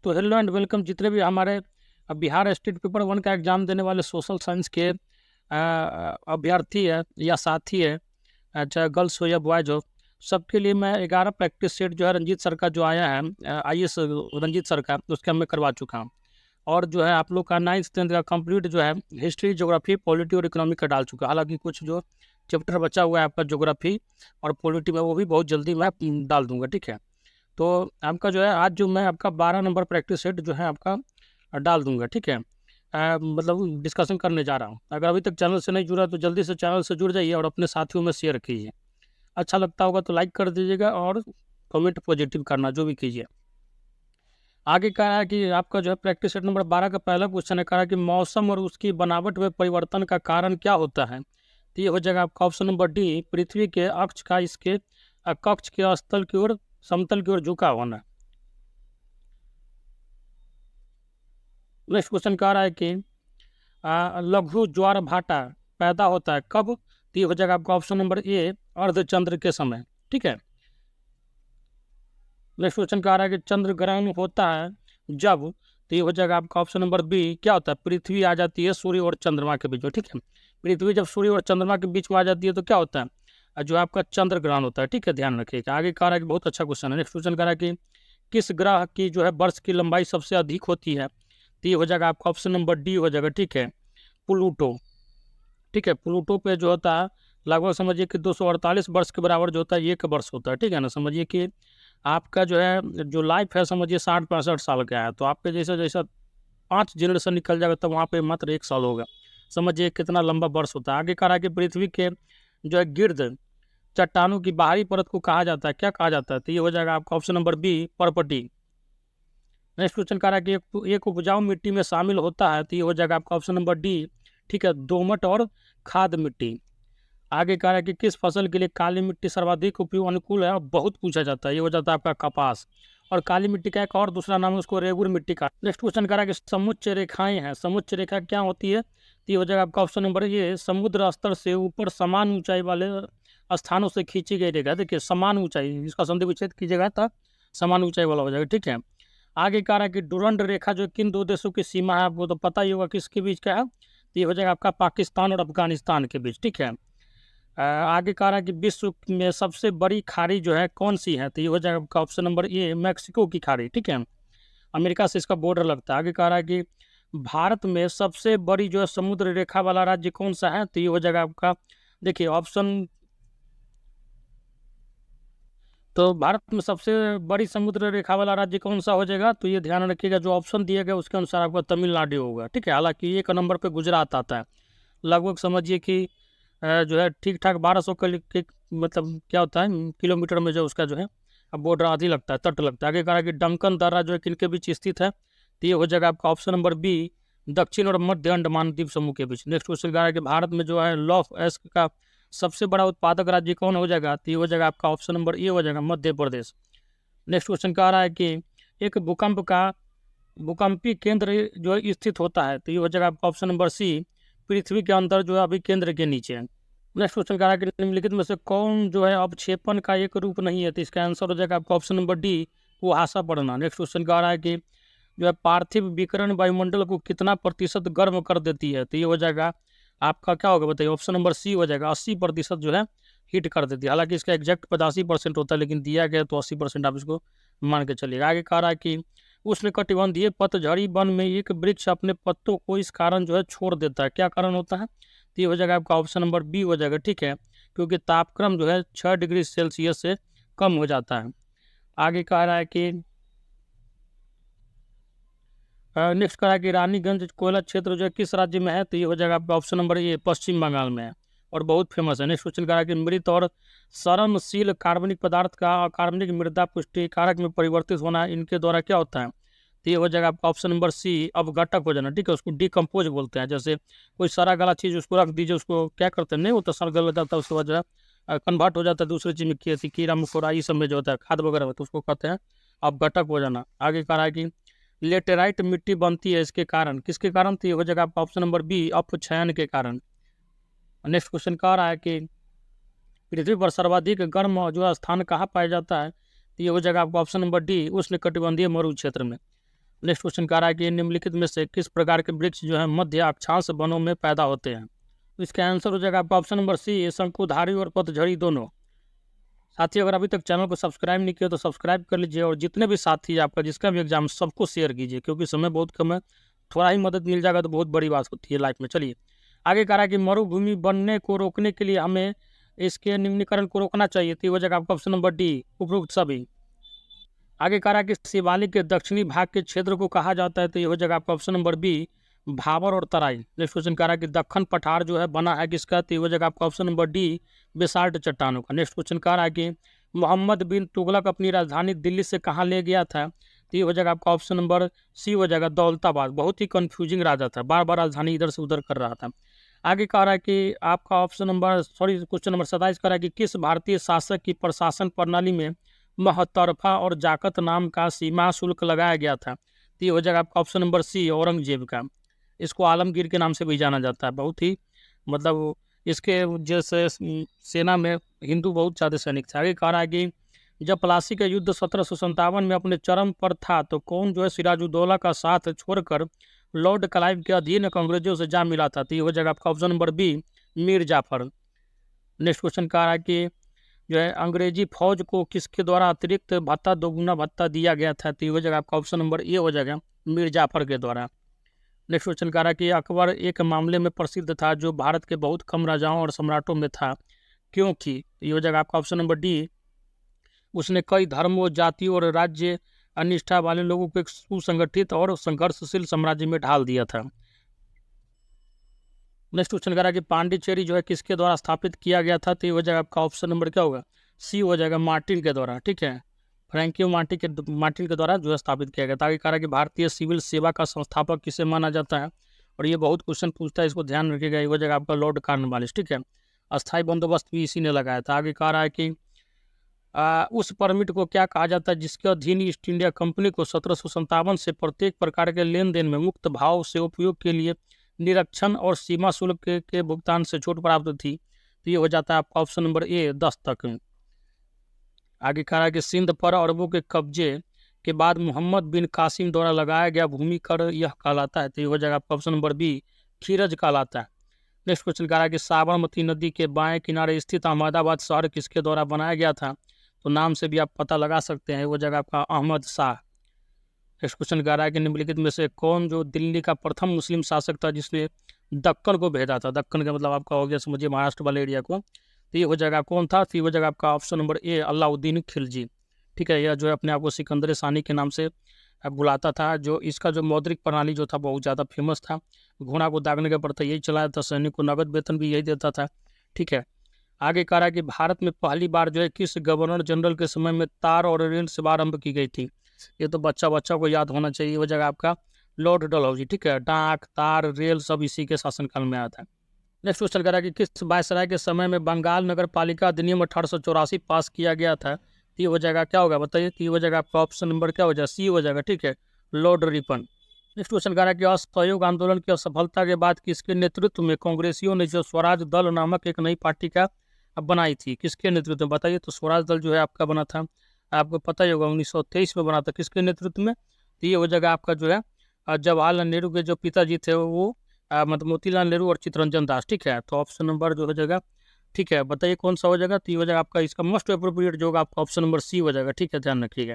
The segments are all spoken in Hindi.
तो हेलो एंड वेलकम जितने भी हमारे बिहार स्टेट पेपर 1 का एग्ज़ाम देने वाले सोशल साइंस के अभ्यर्थी है या साथी है, चाहे गर्ल्स हो या बॉयज हो, सबके लिए मैं 11 प्रैक्टिस सेट जो है रंजीत सर का जो आया है, आईएएस रंजीत सर का, उसका मैं करवा चुका हूँ। और जो है आप लोग का 9th-10th का कंप्लीट जो है हिस्ट्री, ज्योग्राफी, पॉलिटी और इकोनॉमिक का डाल चुका। हालांकि कुछ जो चैप्टर बचा हुआ है आपका ज्योग्राफी और पॉलिटी में, वो भी बहुत जल्दी मैं डाल दूंगा, ठीक है। तो आपका जो है आज जो मैं आपका 12 नंबर प्रैक्टिस सेट जो है आपका डाल दूंगा, ठीक है। मतलब डिस्कशन करने जा रहा हूँ। अगर अभी तक चैनल से नहीं जुड़ा तो जल्दी से चैनल से जुड़ जाइए और अपने साथियों में शेयर कीजिए। अच्छा लगता होगा तो लाइक कर दीजिएगा और कमेंट पॉजिटिव करना, जो भी कीजिए। आगे कहा है कि आपका जो है प्रैक्टिस सेट नंबर 12 का पहला क्वेश्चन है, कहा कि मौसम और उसकी बनावट में परिवर्तन का कारण क्या होता है। तो ये हो जाएगा आपका ऑप्शन नंबर डी, पृथ्वी के अक्ष का इसके कक्ष के स्थल की ओर, समतल की ओर झुका होना। नेक्स्ट क्वेश्चन कह रहा है कि लघु ज्वार भाटा पैदा होता है कब। तो ये हो जाएगा आपका ऑप्शन नंबर ए, अर्धचंद्र के समय, ठीक है। नेक्स्ट क्वेश्चन कह रहा है कि चंद्र ग्रहण होता है जब। तो ये हो जाएगा आपका ऑप्शन नंबर बी, क्या होता है, पृथ्वी आ जाती है सूर्य और चंद्रमा के बीच में, ठीक है। पृथ्वी जब सूर्य और चंद्रमा के बीच में आ जाती है तो क्या होता है, जो आपका चंद्र ग्रहण होता है, ठीक है, ध्यान रखिएगा। आगे कह रहा है कि बहुत अच्छा क्वेश्चन है। नेक्स्ट क्वेश्चन कह रहा है कि किस ग्रह की जो है वर्ष की लंबाई सबसे अधिक होती है। तो ये हो जाएगा आपका ऑप्शन नंबर डी हो जाएगा, ठीक है, प्लूटो, ठीक है। प्लूटो पे जो होता है लगभग समझिए कि 248 वर्ष के बराबर जो होता है 1 वर्ष होता है, ठीक है ना। समझिए कि आपका जो है जो लाइफ है समझिए 60-65 साल का है, तो आपके जैसा जैसा 5 जनरेशन निकल जाएगा तब वहाँ पे मात्र 1 साल होगा। समझिए कितना लंबा वर्ष होता है। आगे कह रहा है कि पृथ्वी के जो है गिर्द चट्टानों की बाहरी परत को कहा जाता है, क्या कहा जाता है। तो ये हो जाएगा आपका ऑप्शन नंबर बी, पर्पटी। नेक्स्ट क्वेश्चन कह रहा है कि एक उपजाऊ मिट्टी में शामिल होता है। तो ये हो जाएगा आपका ऑप्शन नंबर डी, ठीक है, दोमट और खाद मिट्टी। आगे कह रहा है कि किस फसल के लिए काली मिट्टी सर्वाधिक उपयोग अनुकूल है और बहुत पूछा जाता है। ये हो जाता है आपका कपास। और काली मिट्टी का एक और दूसरा नाम है उसको रेगुर मिट्टी का। नेक्स्ट क्वेश्चन कह रहा है कि समुच्च रेखाएं हैं, समुच्च रेखा क्या होती है। तो ये हो जाएगा आपका ऑप्शन नंबर ये, समुद्र स्तर से ऊपर समान ऊंचाई वाले स्थानों से खींची गई रेखा। देखिए समान ऊंचाई, इसका संधि विच्छेद कीजिएगा तो समान ऊंचाई वाला हो जाएगा, ठीक है। आगे कह रहा है कि डुरंड रेखा जो किन दो देशों की सीमा है, आपको तो पता ही होगा किसके बीच का है। तो ये हो जाएगा आपका पाकिस्तान और अफगानिस्तान के बीच, ठीक है। आगे कह रहा है कि विश्व में सबसे बड़ी खाड़ी जो है कौन सी है। तो ये हो जाएगा आपका ऑप्शन नंबर ए, मैक्सिको की खाड़ी, ठीक है। अमेरिका से इसका बॉर्डर लगता है। आगे कह रहा है कि भारत में सबसे बड़ी जो है समुद्र रेखा वाला राज्य कौन सा है। तो ये हो जाएगा आपका, देखिए ऑप्शन, तो भारत में सबसे बड़ी समुद्र रेखा वाला राज्य कौन सा हो जाएगा। तो ये ध्यान रखिएगा जो ऑप्शन दिया गया उसके अनुसार आपका तमिलनाडु होगा, ठीक है। हालांकि 1 नंबर पे गुजरात आता है। लगभग समझिए कि जो है ठीक ठाक 1200 के मतलब क्या होता है किलोमीटर में जो उसका जो है अब बॉर्डर आदि लगता है, तट लगता है। आगे कहा कि डंकन दर्रा जो है किनके बीच स्थित है। तो ये हो जाएगा आपका ऑप्शन नंबर बी, दक्षिण और मध्य अंडमान द्वीप समूह के बीच। नेक्स्ट क्वेश्चन कह रहा है कि भारत में जो है लॉफ एस्क का सबसे बड़ा उत्पादक राज्य कौन हो जाएगा। तो ये हो जाएगा आपका ऑप्शन नंबर ए हो जाएगा, मध्य प्रदेश। नेक्स्ट क्वेश्चन कह रहा है कि एक भूकंपी केंद्र जो है स्थित होता है। तो ये हो जाएगा आपका ऑप्शन नंबर सी, पृथ्वी के अंदर जो है अभी केंद्र के नीचे है। नेक्स्ट क्वेश्चन कह रहा है कि निम्नलिखित में से कौन जो है अवक्षेपण का एक रूप नहीं है। तो इसका आंसर हो जाएगा आपका ऑप्शन नंबर डी, कुहासा पड़ना। नेक्स्ट क्वेश्चन कह रहा है कि जो है पार्थिव विकिरण वायुमंडल को कितना प्रतिशत गर्म कर देती है। तो ये हो जाएगा आपका क्या होगा बताइए, ऑप्शन नंबर सी हो जाएगा, 80% जो है हीट कर देती है। हालांकि इसका एग्जैक्ट 85% होता है, लेकिन दिया गया तो 80% आप इसको मान के चलिएगा। आगे कह रहा है कि उष्णकटिबंधीय पतझड़ी वन में एक वृक्ष अपने पत्तों को इस कारण जो है छोड़ देता है, क्या कारण होता है। तो ये हो जाएगा आपका ऑप्शन नंबर बी हो जाएगा, ठीक है, क्योंकि तापक्रम जो है 6 डिग्री सेल्सियस से कम हो जाता है। आगे कह रहा है कि नेक्स्ट कह रहा है कि रानीगंज कोयला क्षेत्र जो है किस राज्य में है। तो ये हो जाएगा आपका ऑप्शन नंबर ए, पश्चिम बंगाल में है और बहुत फेमस है। नेक्स्ट क्वेश्चन कह रहा है कि मृत और सड़नशील कार्बनिक पदार्थ का कार्बनिक मृदा पुष्टि कारक में परिवर्तित होना इनके द्वारा क्या होता है। तो ये हो जाएगा आपका ऑप्शन नंबर सी, अवघटक हो जाना, ठीक है, उसको डिकम्पोज बोलते हैं। जैसे कोई सड़ा गला चीज़ उसको रख दीजिए, उसको क्या करते हैं, नहीं होता सड़ गल जाता है, उसके बाद जो है कन्वर्ट हो जाता है दूसरी चीज़ में, खेती कीड़ा मकोड़ा ये सब में जो होता है खाद वगैरह में, तो उसको कहते हैं अवघटक हो जाना। आगे कह रहा है कि लेटेराइट मिट्टी बनती है इसके कारण, किसके कारण। तो ये हो जाएगा आपका ऑप्शन नंबर बी, अपक्षयन के कारण। नेक्स्ट क्वेश्चन कह रहा है कि पृथ्वी पर सर्वाधिक गर्म जो स्थान कहाँ पाया जाता है। तो ये हो जाएगा आपका ऑप्शन नंबर डी, उष्णकटिबंधीय मरु क्षेत्र में। नेक्स्ट क्वेश्चन कह रहा है कि निम्नलिखित में से किस प्रकार के वृक्ष जो है मध्य अक्षांश वनों में पैदा होते हैं। तो इसका आंसर हो जाएगा आपका ऑप्शन नंबर सी, शंकुधारी और पतझड़ी दोनों। साथी अगर अभी तक चैनल को सब्सक्राइब नहीं किया तो सब्सक्राइब कर लीजिए, और जितने भी साथी आपका जिसका भी एग्जाम सबको शेयर कीजिए, क्योंकि समय बहुत कम है, थोड़ा ही मदद मिल जाएगा तो बहुत बड़ी बात होती है लाइफ में। चलिए आगे कह रहा है कि मरुभूमि बनने को रोकने के लिए हमें इसके निम्नीकरण को रोकना चाहिए। तो ये हो जाएगा आपका ऑप्शन नंबर डी, उपरोक्त सभी। आगे कह रहा है कि शिवालिक के दक्षिणी भाग के क्षेत्र को कहा जाता है। तो ये हो जाएगा आपका ऑप्शन नंबर बी, भाबर और तराई। नेक्स्ट क्वेश्चन कह रहा है कि दक्कन पठार जो है बना है किसका। तो ये हो जाएगा आपका ऑप्शन नंबर डी, बेसाल्ट चट्टानों का। नेक्स्ट क्वेश्चन कह रहा है कि मोहम्मद बिन तुगलक अपनी राजधानी दिल्ली से कहाँ ले गया था। तो ये हो जाएगा आपका ऑप्शन नंबर सी हो जाएगा, दौलताबाद। बहुत ही कंफ्यूजिंग राजा था, बार बार राजधानी इधर से उधर कर रहा था। आगे कह रहा है कि आपका ऑप्शन नंबर क्वेश्चन नंबर 27 कह रहा है कि किस भारतीय शासक की प्रशासन प्रणाली में महतरफा और जाकत नाम का सीमा शुल्क लगाया गया था। तो ये हो जाएगा आपका ऑप्शन नंबर सी, औरंगजेब का। इसको आलमगीर के नाम से भी जाना जाता है। बहुत ही मतलब इसके जैसे सेना में हिंदू बहुत ज़्यादा सैनिक थे। आगे कह रहा है कि जब प्लासी का युद्ध 1757 में अपने चरम पर था तो कौन जो है सिराजुद्दौला का साथ छोड़कर लॉर्ड क्लाइव के अधीन अंग्रेजों से जा मिला था। तो ये हो जाएगा आपका option number B, Mir Jafar. Next question कह रहा है कि जो है अंग्रेजी फौज को किसके द्वारा अतिरिक्त भत्ता, दोगुना भत्ता दिया गया था। तो ये हो जाएगा आपका ऑप्शन नंबर ए हो जाएगा, मीर जाफर के द्वारा। नेक्स्ट क्वेश्चन कह रहा है कि अकबर एक मामले में प्रसिद्ध था जो भारत के बहुत कम राजाओं और सम्राटों में था, क्योंकि ये हो जाएगा आपका ऑप्शन नंबर डी, उसने कई धर्मों, जातियों और राज्य अनिष्ठा वाले लोगों को एक सुसंगठित और संघर्षशील साम्राज्य में ढाल दिया था। नेक्स्ट क्वेश्चन कह रहा है कि पांडिचेरी जो है किसके द्वारा स्थापित किया गया था। तो ये हो जाएगा आपका ऑप्शन नंबर क्या होगा, सी हो जाएगा, मार्टिन के द्वारा। ठीक है, फ्रैंकियो मार्टिन के द्वारा जो है स्थापित किया गया था। आगे कह रहा है कि भारतीय सिविल सेवा का संस्थापक किसे माना जाता है, और ये बहुत क्वेश्चन पूछता है, इसको ध्यान रखिएगा। ये हो जाएगा आपका लॉर्ड कॉर्नवालिस। ठीक है, अस्थायी बंदोबस्त भी इसी ने लगाया था। आगे कह रहा है कि उस परमिट को क्या कहा जाता है जिसके अधीन ईस्ट इंडिया कंपनी को 1757 से प्रत्येक प्रकार के लेन देन में मुक्त भाव से उपयोग के लिए निरीक्षण और सीमा शुल्क के भुगतान से छूट प्राप्त थी। तो ये हो जाता है आपका ऑप्शन नंबर ए, दस्तक। आगे कह रहा है कि सिंध पर अरबों के कब्जे के बाद मोहम्मद बिन कासिम द्वारा लगाया गया भूमि कर यह कहलाता है। तो ये हो जाएगा आपका ऑप्शन नंबर बी, खीरज कहलाता है। नेक्स्ट क्वेश्चन कह रहा है कि साबरमती नदी के बाएं किनारे स्थित अहमदाबाद शहर किसके द्वारा बनाया गया था। तो नाम से भी आप पता लगा सकते हैं, वो जगह आपका अहमद शाह। नेक्स्ट क्वेश्चन कह रहा है कि निम्नलिखित में से कौन जो दिल्ली का प्रथम मुस्लिम शासक था जिसने दक्कन को भेजा था। दक्कन का मतलब आपका हो गया समझिए महाराष्ट्र वाले एरिया को। तो ये हो जाएगा कौन था। तो ये हो जाएगा आपका ऑप्शन नंबर ए, अलाउद्दीन खिलजी। ठीक है, यह जो है अपने आप को सिकंदर सानी के नाम से बुलाता था। जो इसका जो मौद्रिक प्रणाली जो था बहुत ज़्यादा फेमस था। घोड़ा को दागने का प्रथा यही चलाया था, सैनिक को नगद वेतन भी यही देता था। ठीक है, आगे कह रहा है कि भारत में पहली बार जो है किस गवर्नर जनरल के समय में तार और रेल सेवा आरंभ की गई थी। ये तो बच्चा को याद होना चाहिए। वो जगह आपका लॉर्ड डलहौजी। ठीक है, डाक, तार, रेल सब इसी के शासनकाल में आया था। नेक्स्ट क्वेश्चन कह रहा है कि किस वायसराय के समय में बंगाल नगर पालिका अधिनियम 1884 पास किया गया था। तो ये हो जाएगा क्या होगा बताइए। तो ये हो जाएगा आपका ऑप्शन नंबर क्या हो जाएगा, सी हो जाएगा। ठीक है, लॉर्ड रिपन। नेक्स्ट क्वेश्चन कह रहा है कि असहयोग आंदोलन की असफलता के बाद किसके नेतृत्व में कांग्रेसियों ने जो स्वराज दल नामक एक नई पार्टी का बनाई थी, किसके नेतृत्व में बताइए। तो स्वराज दल जो है आपका बना था, आपको पता ही होगा 1923 में बना था, किसके नेतृत्व में। तो ये हो जाएगा आपका जो है जवाहरलाल नेहरू के जो पिताजी थे वो मतलब मोतीलाल नेहरू और चित्तरंजन दास। ठीक है, तो ऑप्शन नंबर जो हो जाएगा, ठीक है बताइए कौन सा हो जाएगा। तो ये हो जाएगा आपका इसका मोस्ट अप्रोप्रिएट जो होगा आपका ऑप्शन नंबर सी हो जाएगा। ठीक है, ध्यान रखिएगा।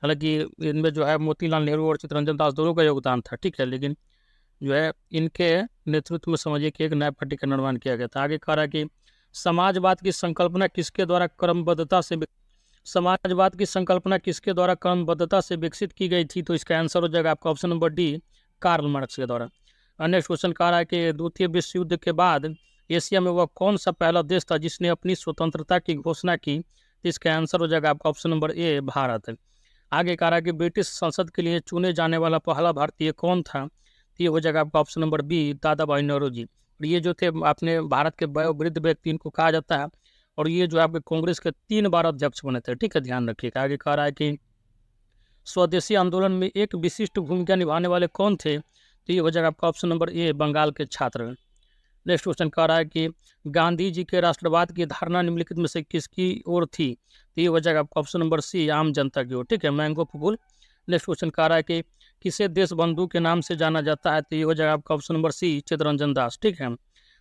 हालांकि इनमें जो है मोतीलाल नेहरू और चित्तरंजन दास दोनों का योगदान था। ठीक है, लेकिन जो है इनके नेतृत्व में समझिए कि एक नया पार्टी का निर्माण किया गया था। आगे कह रहा है कि समाजवाद की संकल्पना किसके द्वारा क्रमबद्धता से विकसित की गई थी। तो इसका आंसर हो जाएगा आपका option number D, Karl Marx के द्वारा। नेक्स्ट क्वेश्चन कह रहा है कि द्वितीय विश्व युद्ध के बाद एशिया में वह कौन सा पहला देश था जिसने अपनी स्वतंत्रता की घोषणा की। तो इसका आंसर हो जाएगा आपका ऑप्शन नंबर ए, भारत। आगे कह रहा है कि ब्रिटिश संसद के लिए चुने जाने वाला पहला भारतीय कौन था। तो ये हो जाएगा आपका ऑप्शन नंबर बी, दादा भाई नौरोजी। और ये जो थे अपने भारत के वयोवृद्ध व्यक्ति, इनको कहा जाता है। और ये जो आपके कांग्रेस के 3 बार अध्यक्ष बने थे। ठीक है, ध्यान रखिएगा। आगे कह रहा है कि स्वदेशी आंदोलन में एक विशिष्ट भूमिका निभाने वाले कौन थे। तो ये हो जाएगा आपका ऑप्शन नंबर ए, बंगाल के छात्र। नेक्स्ट क्वेश्चन कह रहा है कि गांधी जी के राष्ट्रवाद की धारणा निम्नलिखित में से किसकी ओर थी। तो ये हो जाएगा आपका ऑप्शन नंबर सी, आम जनता की ओर। ठीक है, मैंगो फूल। नेक्स्ट क्वेश्चन कह रहा है कि किसे देश बंधु के नाम से जाना जाता है? तो ये हो जाएगा आपका option number C, Chittaranjan Das. ठीक है,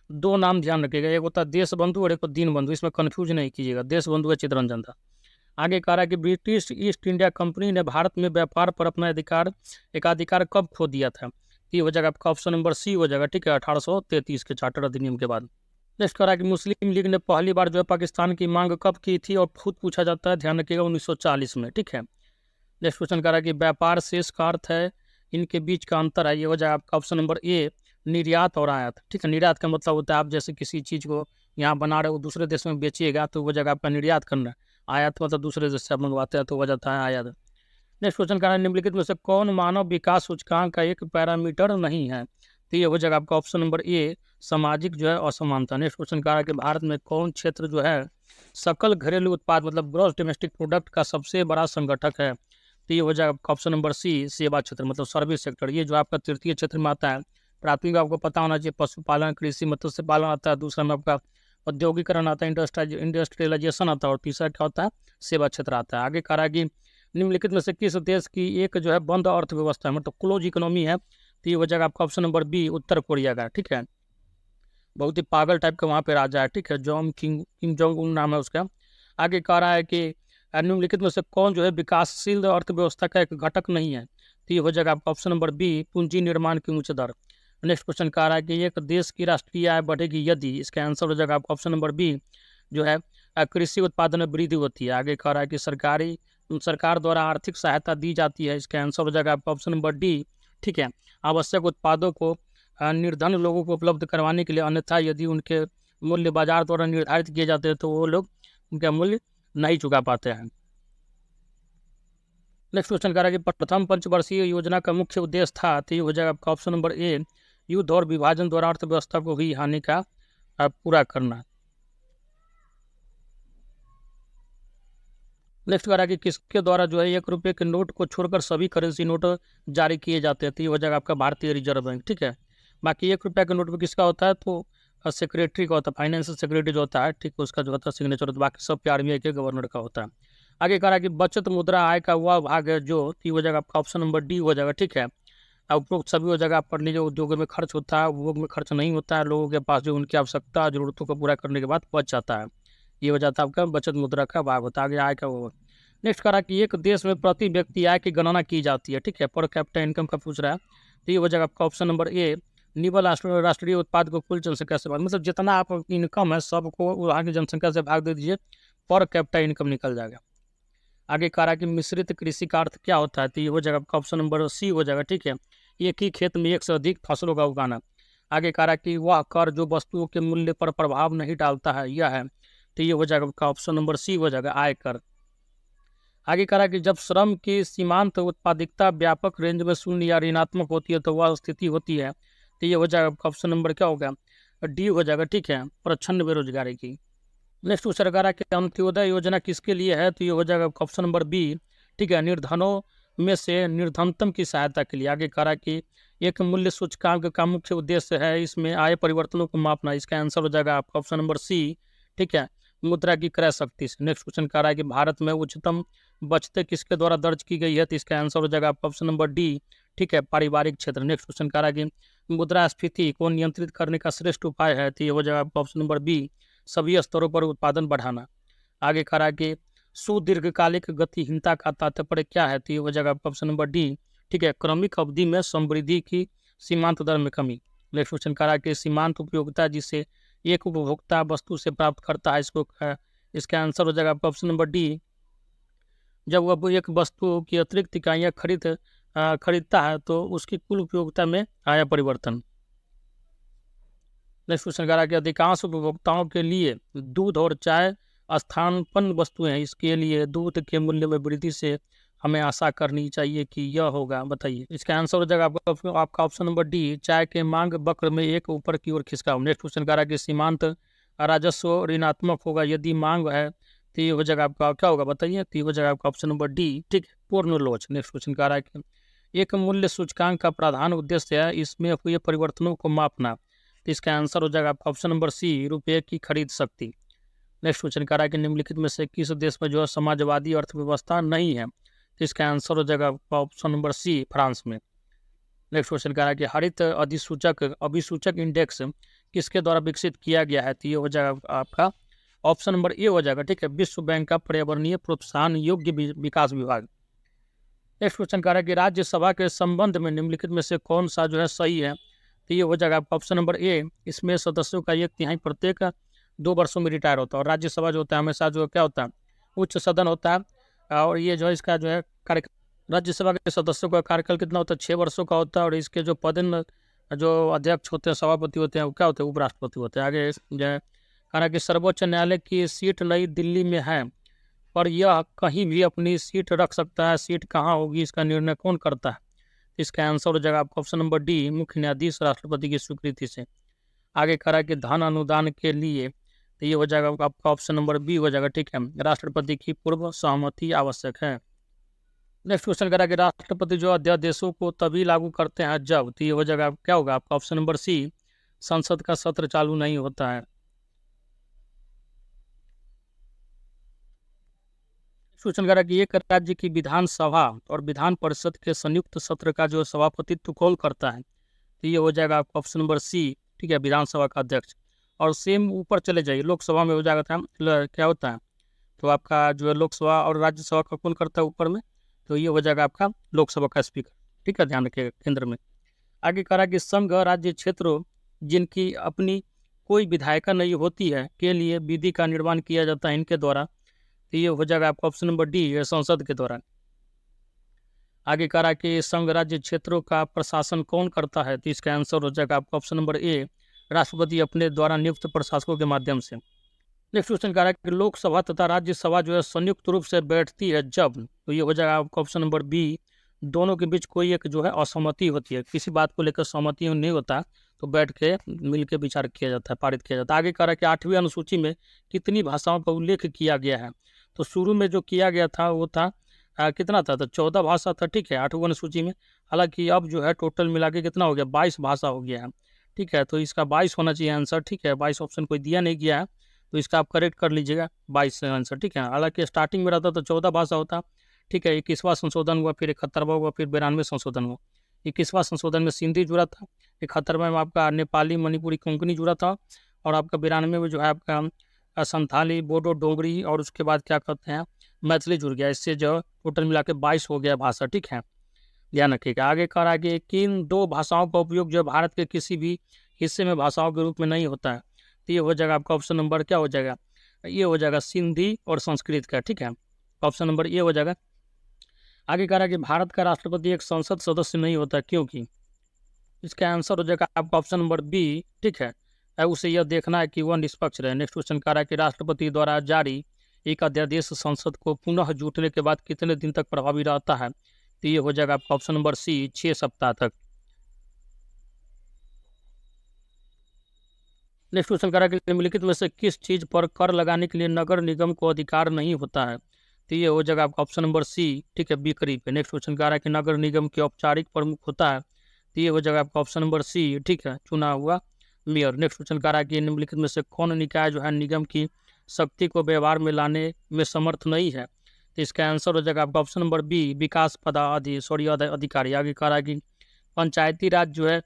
दो नाम ध्यान रखिएगा, एक होता है देश बंधु और एक होता है दीन बंधु, इसमें कन्फ्यूज नहीं कीजिएगा, देश बंधु है चित्तरंजन दास। आगे कह रहा है कि ब्रिटिश ईस्ट इंडिया कंपनी ने भारत में व्यापार पर अपना एकाधिकार कब खो दिया था? ये हो जाएगा आपका ऑप्शन नंबर सी हो जाएगा। ठीक है, 1833 के चार्टर अधिनियम के बाद। नेक्स्ट कह रहा है कि मुस्लिम लीग ने पहली बार जो है पाकिस्तान की मांग कब की थी? और खुद पूछा जाता है, ध्यान रखिएगा, 1940 में। ठीक है, नेक्स्ट क्वेश्चन कह रहा है कि व्यापार शेष का अर्थ है इनके बीच का अंतर है, ये हो जाएगा आपका ऑप्शन नंबर ए, निर्यात और आयात। ठीक है, निर्यात का मतलब होता है आप जैसे किसी चीज़ को यहाँ बना रहे हो दूसरे देश में बेचिएगा तो वो जगह आपका निर्यात करना। आयात मतलब दूसरे देश से आप मंगवाते हैं तो वह जाता है आयात। नेक्स्ट क्वेश्चन कह रहा है निम्नलिखित में से कौन मानव विकास सूचकांक का एक पैरामीटर नहीं है? तो ये हो जाएगा आपका ऑप्शन नंबर ए, सामाजिक जो है असमानता। नेक्स्ट क्वेश्चन कह रहा है कि भारत में कौन क्षेत्र जो है सकल घरेलू उत्पाद मतलब ग्रॉस डोमेस्टिक प्रोडक्ट का सबसे बड़ा संगठक है? तो ये हो जाएगा आपका ऑप्शन नंबर सी, सेवा क्षेत्र मतलब सर्विस सेक्टर। ये जो आपका तृतीय क्षेत्र में आता है, प्राथमिक आपको पता होना चाहिए, पशुपालन, कृषि, मत्स्य पालन आता है, दूसरा में आपका औद्योगिकरण आता है, इंडस्ट्रियलाइजेशन आता है, और तीसरा क्या होता है, सेवा क्षेत्र आता है। आगे कह रहा है कि निम्नलिखित में से किस देश की एक जो है बंद अर्थव्यवस्था है मतलब क्लोज इकोनॉमी है? तो ये हो जाएगा आपका ऑप्शन नंबर बी, उत्तर कोरिया का। ठीक है, बहुत ही पागल टाइप का वहाँ पे राजा है। ठीक है, किम जोंग उन नाम है उसका। आगे कह रहा है कि निम्नलिखित में से कौन जो है विकासशील अर्थव्यवस्था का एक घटक नहीं है? तो ये हो जाएगा आपका ऑप्शन नंबर बी, पूंजी निर्माण की उच्च दर। नेक्स्ट क्वेश्चन कह रहा है कि एक देश की राष्ट्रीय आय बढ़ेगी यदि, इसका आंसर हो जाएगा आपका ऑप्शन नंबर बी जो है कृषि उत्पादन में वृद्धि होती है। आगे कह रहा है कि सरकार द्वारा आर्थिक सहायता दी जाती है, इसका आंसर हो जाएगा आपका ऑप्शन नंबर डी। ठीक है, आवश्यक उत्पादों को निर्धन लोगों को उपलब्ध करवाने के लिए, अन्यथा यदि उनके मूल्य बाजार द्वारा निर्धारित किए जाते हैं तो वो लोग उनका मूल्य नहीं चुका पाते हैं। नेक्स्ट क्वेश्चन कह रहा है कि प्रथम पंचवर्षीय योजना का मुख्य उद्देश्य था? तो ये हो जाएगा आपका ऑप्शन नंबर ए, युद्ध और विभाजन द्वारा अर्थव्यवस्था को हुई हानि का पूरा करना। नेक्स्ट कह रहा है कि किसके द्वारा जो है 1 रुपये के नोट को छोड़कर सभी करेंसी नोट जारी किए जाते हैं? तो ये हो जाएगा आपका भारतीय रिजर्व बैंक। ठीक है, बाकी 1 रुपये का नोट पर किसका होता है? तो सेक्रेटरी का होता है, फाइनेंशियल सेक्रेटरी जो होता है, ठीक, उसका जो होता है सिग्नेचर होता है, बाकी सब RBI के गवर्नर का होता है। आगे कह रहा है कि बचत मुद्रा आय का वह भाग है जो, तो हो जाएगा आपका ऑप्शन नंबर डी हो जाएगा। ठीक है, उपरोक्त सभी हो जाएगा पर जो उद्योगों में खर्च होता है उपभोग में खर्च नहीं होता है, लोगों के पास जो उनकी आवश्यकता जरूरतों को पूरा करने के बाद बच जाता है, ये हो जाता है आपका बचत मुद्रा का भाग होता है। आगे आय का वो। नेक्स्ट कह रहा है कि एक देश में प्रति व्यक्ति आय की गणना की जाती है। ठीक है, पर कैपिटा इनकम का पूछ रहा है, तो ये हो जाएगा आपका ऑप्शन नंबर ए, निवल राष्ट्रीय उत्पाद को कुल जनसंख्या से भाग, मतलब जितना आप इनकम है सबको वहाँ की जनसंख्या से भाग दे दीजिए, पर कैपिटा इनकम निकल जाएगा। आगे कह रहा है कि मिश्रित कृषि का अर्थ क्या होता है? तो ये हो जाएगा आपका ऑप्शन नंबर सी हो जाएगा। ठीक है, एक ही खेत में एक से अधिक फसलों का उगाना। आगे कह रहा है कि वह कर जो वस्तुओं के मूल्य पर प्रभाव नहीं डालता है, यह है, तो ये हो जाएगा आपका ऑप्शन नंबर सी हो जाएगा, आयकर। आगे कह रहा है कि जब श्रम की सीमांत उत्पादकता व्यापक रेंज में शून्य या ऋणात्मक होती है तो वह स्थिति होती है, तो ये हो जाएगा आपका ऑप्शन नंबर क्या होगा, डी हो जाएगा। ठीक है, प्रच्छन्न बेरोजगारी की। नेक्स्ट क्वेश्चन कह रहा है कि अंत्योदय योजना किसके लिए है? तो ये हो जाएगा ऑप्शन नंबर बी। ठीक है, निर्धनों में से निर्धनतम की सहायता के लिए। आगे कह रहा है कि एक मूल्य सूचकांक का मुख्य उद्देश्य है इसमें आय परिवर्तनों को मापना, इसका आंसर हो जाएगा आपका ऑप्शन नंबर सी। ठीक है, मुद्रा की क्रय शक्ति से। नेक्स्ट क्वेश्चन कह रहा है कि भारत में उच्चतम बचतें किसके द्वारा दर्ज की गई है? तो इसका आंसर हो जाएगा आपका ऑप्शन नंबर डी। ठीक है, पारिवारिक क्षेत्र। नेक्स्ट क्वेश्चन कह रहा है कि मुद्रास्फीति को नियंत्रित करने का श्रेष्ठ उपाय है? तो ये हो जाएगा आपका ऑप्शन नंबर बी, सभी स्तरों पर उत्पादन बढ़ाना। आगे कह रहा है कि सुदीर्घकालिक गतिहीनता का तात्पर्य क्या है? तो ये हो जाएगा ऑप्शन नंबर डी। ठीक है, क्रमिक अवधि में समृद्धि की सीमांत दर में कमी। नेक्स्ट क्वेश्चन कह रहा है कि सीमांत उपयोगिता जिसे एक उपभोक्ता वस्तु से प्राप्त करता है, इसका आंसर हो जाएगा आपका ऑप्शन नंबर डी। जब वह एक वस्तु की अतिरिक्त इकाइयाँ खरीदता है तो उसकी कुल उपयोगिता में आया परिवर्तन। नेक्स्ट क्वेश्चन कह रहा है कि अधिकांश उपभोक्ताओं के लिए दूध और चाय स्थानपन्न वस्तुएं हैं, इसके लिए दूध के मूल्य में वृद्धि से हमें आशा करनी चाहिए कि यह होगा, बताइए। इसका आंसर हो जाएगा आपका ऑप्शन नंबर डी, चाय के मांग वक्र में एक ऊपर की ओर खिसका। नेक्स्ट क्वेश्चन कह रहा है कि सीमांत राजस्व ऋणात्मक होगा यदि मांग है, तो ये हो जाएगा आपका क्या होगा, बताइए। तो ये हो जाएगा आपका ऑप्शन नंबर डी। ठीक, पूर्ण लोच। नेक्स्ट क्वेश्चन कह रहा है कि एक मूल्य सूचकांक का प्रधान उद्देश्य है इसमें हुए परिवर्तनों को मापना, तो इसका आंसर हो जाएगा आपका ऑप्शन नंबर सी, रुपये की खरीद शक्ति। नेक्स्ट क्वेश्चन कह रहा है कि निम्नलिखित में से किस देश में जो है समाजवादी अर्थव्यवस्था नहीं है? तो इसका आंसर हो जाएगा आपका ऑप्शन नंबर सी, फ्रांस में। नेक्स्ट क्वेश्चन कह रहा है कि हरित अधिसूचक अभिसूचक इंडेक्स किसके द्वारा विकसित किया गया है? तो ये हो जाएगा आपका ऑप्शन नंबर ए हो जाएगा, ठीक है, विश्व बैंक का पर्यावरणीय प्रोत्साहन योग्य विकास विभाग। नेक्स्ट क्वेश्चन कह रहा है कि राज्यसभा के संबंध में निम्नलिखित में से कौन सा जो है सही है? तो ये हो जाएगा आपका ऑप्शन नंबर ए, इसमें सदस्यों का 1/3 प्रत्येक 2 वर्षों में रिटायर होता है। और राज्यसभा जो होता है हमेशा जो क्या होता है, उच्च सदन होता है। और ये जो है इसका जो है कार्य, राज्यसभा के सदस्यों का कार्यकाल कितना होता है? 6 वर्षों का होता है। और इसके जो पदेन जो अध्यक्ष होते हैं, सभापति होते हैं, वो क्या होते हैं? उपराष्ट्रपति होते हैं। आगे जो है कह रहा है कि सर्वोच्च न्यायालय की सीट नई दिल्ली में है, पर यह कहीं भी अपनी सीट रख सकता है। सीट कहाँ होगी इसका निर्णय कौन करता है? इसका आंसर हो जाएगा आपका ऑप्शन नंबर डी, मुख्य न्यायाधीश राष्ट्रपति की स्वीकृति से। आगे कह रहा है कि धन अनुदान के लिए, तो ये हो जाएगा आपका ऑप्शन नंबर बी हो जाएगा, ठीक है, राष्ट्रपति की पूर्व सहमति आवश्यक है। नेक्स्ट क्वेश्चन कह रहा है कि राष्ट्रपति जो अध्यादेशों को तभी लागू करते हैं जब, तो ये हो जाएगा क्या होगा आपका ऑप्शन नंबर सी, संसद का सत्र चालू नहीं होता है। क्वेश्चन कह रहा है कि एक राज्य की विधानसभा और विधान परिषद के संयुक्त सत्र का जो सभापतित्व कौन करता है? तो ये हो जाएगा आपका ऑप्शन नंबर सी, ठीक है, विधानसभा का अध्यक्ष। और सेम ऊपर चले जाइए, लोकसभा में हो जाएगा था क्या होता है, तो आपका जो है लोकसभा और राज्यसभा का कौन करता है ऊपर में? तो ये हो जाएगा आपका लोकसभा का स्पीकर, ठीक है, ध्यान रखिएगा केंद्र में। आगे कह रहा है कि संघ राज्य क्षेत्रों जिनकी अपनी कोई विधायिका नहीं होती है के लिए विधि का निर्माण किया जाता है इनके द्वारा। तो ये हो जाएगा आपका ऑप्शन नंबर डी, संसद के द्वारा। आगे कह रहा है कि संघ राज्य क्षेत्रों का प्रशासन कौन करता है? तो इसका आंसर हो जाएगा आपका ऑप्शन नंबर ए, राष्ट्रपति अपने द्वारा नियुक्त प्रशासकों के माध्यम से। नेक्स्ट क्वेश्चन कह रहा है कि लोकसभा तथा राज्यसभा जो है संयुक्त रूप से बैठती है जब, तो ये हो जाएगा आपका ऑप्शन नंबर बी, दोनों के बीच कोई एक जो है असहमति होती है, किसी बात को लेकर सहमति नहीं होता, तो बैठ के मिल के विचार किया जाता है, पारित किया जाता है। आगे कह रहा है कि 8वीं अनुसूची में कितनी भाषाओं का उल्लेख किया गया है? तो शुरू में जो किया गया था वो था कितना था? तो 14 भाषा था, ठीक है, 8वीं अनुसूची में। हालांकि अब जो है टोटल मिला के कितना हो गया? 22 भाषा हो गया है, ठीक है। तो इसका 22 होना चाहिए आंसर, ठीक है, 22 ऑप्शन कोई दिया नहीं गया है, तो इसका आप करेक्ट कर लीजिएगा, 22 आंसर, ठीक है। हालांकि स्टार्टिंग में रहता तो 14 भाषा होता, ठीक है। 21वां संशोधन हुआ, फिर 71वां हुआ, फिर 92वें संशोधन हुआ। 21वां संशोधन में सिंधी जुड़ा था, 71वें में आपका नेपाली मणिपुरी कोंकणी जुड़ा था, और आपका 92 में जो है आपका संथाली बोडो डोगरी, और उसके बाद क्या कहते हैं मैथिली जुड़ गया। इससे जो टोटल मिला के 22 हो गया भाषा, ठीक है, ध्यान रखिएगा। आगे कह रहा है कि किन 2 भाषाओं का उपयोग जो भारत के किसी भी हिस्से में भाषाओं के रूप में नहीं होता है? तो ये हो जाएगा आपका ऑप्शन नंबर क्या हो जाएगा? ये हो जाएगा सिंधी और संस्कृत का, ठीक है, ऑप्शन नंबर ये हो जाएगा। आगे कह रहा है कि भारत का राष्ट्रपति एक संसद सदस्य नहीं होता क्योंकि? इसका आंसर हो जाएगा आपका ऑप्शन नंबर बी, ठीक है, उसे यह देखना है कि वह निष्पक्ष रहे। नेक्स्ट क्वेश्चन कह रहा है कि राष्ट्रपति द्वारा जारी एक अध्यादेश संसद को पुनः जुटने के बाद कितने दिन तक प्रभावी रहता है? तो ये हो जाएगा आपका ऑप्शन नंबर सी, 6 सप्ताह तक। नेक्स्ट क्वेश्चन कह रहा है कि निम्नलिखित में से किस चीज पर कर लगाने के लिए नगर निगम को अधिकार नहीं होता है? तो ये हो जाएगा आपका ऑप्शन नंबर सी, ठीक है, बिक्री पे। नेक्स्ट क्वेश्चन कह रहा है कि नगर निगम के औपचारिक प्रमुख होता है? तो ये हो जाएगा आपका ऑप्शन नंबर सी, ठीक है, चुना हुआ मेयर। नेक्स्ट क्वेश्चन कह रहा है कि निम्नलिखित में से कौन निकाय जो है निगम की शक्ति को व्यवहार में लाने में समर्थ नहीं है? तो इसका आंसर हो जाएगा आपका ऑप्शन नंबर बी, विकास अधिकारी। आगे कह रहा है कि पंचायती राज जो है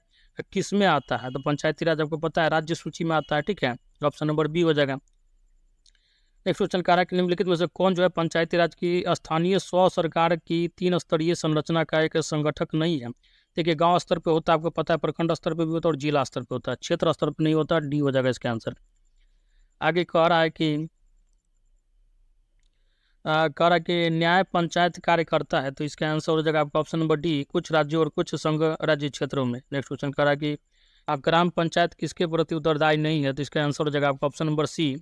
किस में आता है? तो पंचायती राज आपको पता है राज्य सूची में आता है, ठीक है, ऑप्शन नंबर बी हो जाएगा। नेक्स्ट क्वेश्चन कह रहा है कि निम्नलिखित में से कौन जो है पंचायती राज की स्थानीय स्व सरकार की 3 स्तरीय संरचना का एक संगठक नहीं है? देखिए, गांव स्तर पे होता है, आपको पता है, प्रखंड स्तर पे भी होता है और जिला स्तर पे होता है, क्षेत्र स्तर पे नहीं होता, डी हो जाएगा इसका आंसर। आगे कह रहा है कि न्याय पंचायत कार्य करता है? तो इसका आंसर हो जाएगा आपका ऑप्शन नंबर डी, कुछ राज्यों और कुछ संघ राज्य क्षेत्रों में। नेक्स्ट क्वेश्चन कह रहा है कि ग्राम पंचायत किसके प्रति उत्तरदायी नहीं है? तो इसका आंसर हो जाएगा आपका ऑप्शन नंबर सी,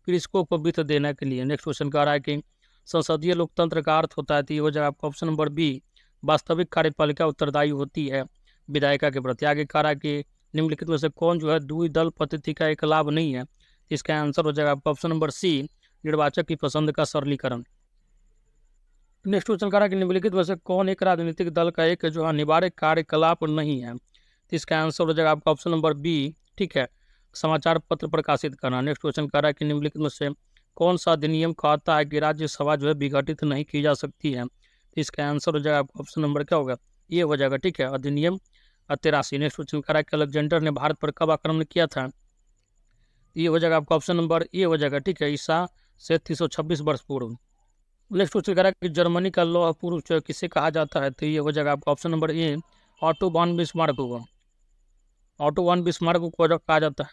कृषकों को वित्त देने के लिए। नेक्स्ट क्वेश्चन कह रहा है कि संसदीय लोकतंत्र का अर्थ होता है? तो ये हो जाएगा आपका ऑप्शन नंबर बी, वास्तविक कार्यपालिका उत्तरदायी होती है विधायिका के प्रति। आगे कह रहा है कि निम्नलिखित में से कौन जो है द्विदल पद्धति का एक लाभ नहीं है? इसका आंसर हो जाएगा आपका ऑप्शन नंबर सी, निर्वाचक की पसंद का सरलीकरण। नेक्स्ट क्वेश्चन कह रहा है कि निम्नलिखित में से कौन एक राजनीतिक दल का एक जो अनिवार्य कार्यकलाप नहीं है? तो इसका आंसर हो जाएगा आपका ऑप्शन नंबर बी, ठीक है, समाचार पत्र प्रकाशित करना। नेक्स्ट क्वेश्चन कह रहा है कि निम्नलिखित में से कौन सा अधिनियम कहता है कि राज्यसभा जो है विघटित नहीं की जा सकती है? तो इसका आंसर हो जाएगा आपका ऑप्शन नंबर क्या होगा? ये हो जाएगा, ठीक है, अधिनियम 83। नेक्स्ट क्वेश्चन कह रहा है कि अलेक्जेंडर ने भारत पर कब आक्रमण किया था? ये हो जाएगा आपका ऑप्शन नंबर ए हो जाएगा, ठीक है, ईसा से 326 वर्ष पूर्व। नेक्स्ट क्वेश्चन कह रहा है कि जर्मनी का लौह पुरुष किसे कहा जाता है? तो ये हो जाएगा आपका option number A, Otto von Bismarck को। ऑटो वॉन बिस्मार्क को कहा जाता है।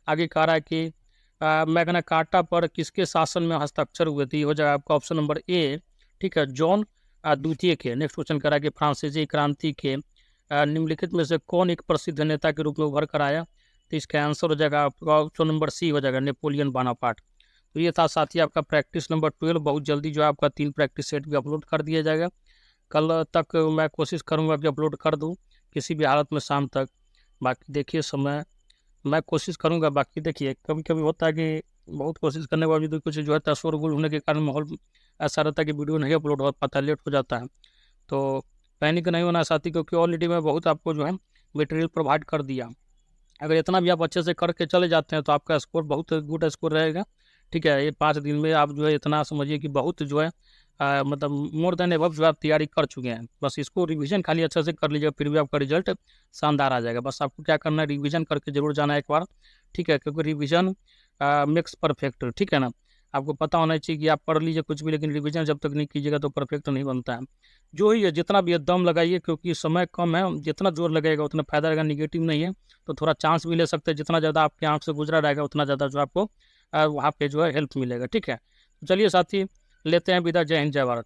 आगे कह रहा है कि मैग्ना कार्टा पर किसके शासन में हस्ताक्षर हुए थे? ये हो जाएगा आपका ऑप्शन नंबर ए, ठीक है, जॉन द्वितीय के। नेक्स्ट क्वेश्चन कह रहा है कि फ्रांसीसी क्रांति के निम्नलिखित में से कौन एक प्रसिद्ध नेता के रूप में उभर कर आया? तो इसका आंसर हो जाएगा आपका ऑप्शन नंबर सी हो जाएगा, नेपोलियन बोनापार्ट। तो ये था साथी आपका प्रैक्टिस नंबर 12। बहुत जल्दी जो है आपका 3 प्रैक्टिस सेट भी अपलोड कर दिया जाएगा। कल तक मैं कोशिश करूँगा कि अपलोड कर दूँ किसी भी हालत में शाम तक। बाकी देखिए समय मैं कोशिश करूँगा। बाकी देखिए कभी कभी होता है कि बहुत कोशिश करने के बावजूद कुछ जो है शोरगुल होने के कारण माहौल ऐसा रहता है कि वीडियो नहीं अपलोड हो पाता, लेट हो जाता है। तो पैनिक नहीं होना साथी, क्योंकि ऑलरेडी मैं बहुत आपको जो है मटेरियल प्रोवाइड कर दिया। अगर इतना भी आप अच्छे से करके चले जाते हैं तो आपका स्कोर बहुत गुड स्कोर रहेगा, ठीक है। ये 5 दिन में आप जो है इतना समझिए कि बहुत जो है मतलब मोर देन एबव जो आप तैयारी कर चुके हैं। बस इसको रिवीजन खाली अच्छे से कर लीजिएगा, फिर भी आपका रिजल्ट शानदार आ जाएगा। बस आपको क्या करना है, रिवीजन करके जरूर जाना है एक बार, ठीक है, क्योंकि रिवीजन मेक्स परफेक्ट, ठीक है ना। आपको पता होना चाहिए कि आप पढ़ लीजिए कुछ भी, लेकिन रिवीजन जब तक नहीं कीजिएगा तो परफेक्ट नहीं बनता है। जो ही है जितना भी है दम लगाइए, क्योंकि समय कम है, जितना जोर लगेगा उतना फायदा रहेगा, निगेटिव नहीं है। तो थोड़ा चांस भी ले सकते हैं, जितना ज़्यादा आपके आँख से गुजरा रहेगा उतना ज़्यादा जो आपको वहाँ पे जो है हेल्प मिलेगा, ठीक है। चलिए साथी लेते हैं विदा। जय हिंद, जय भारत।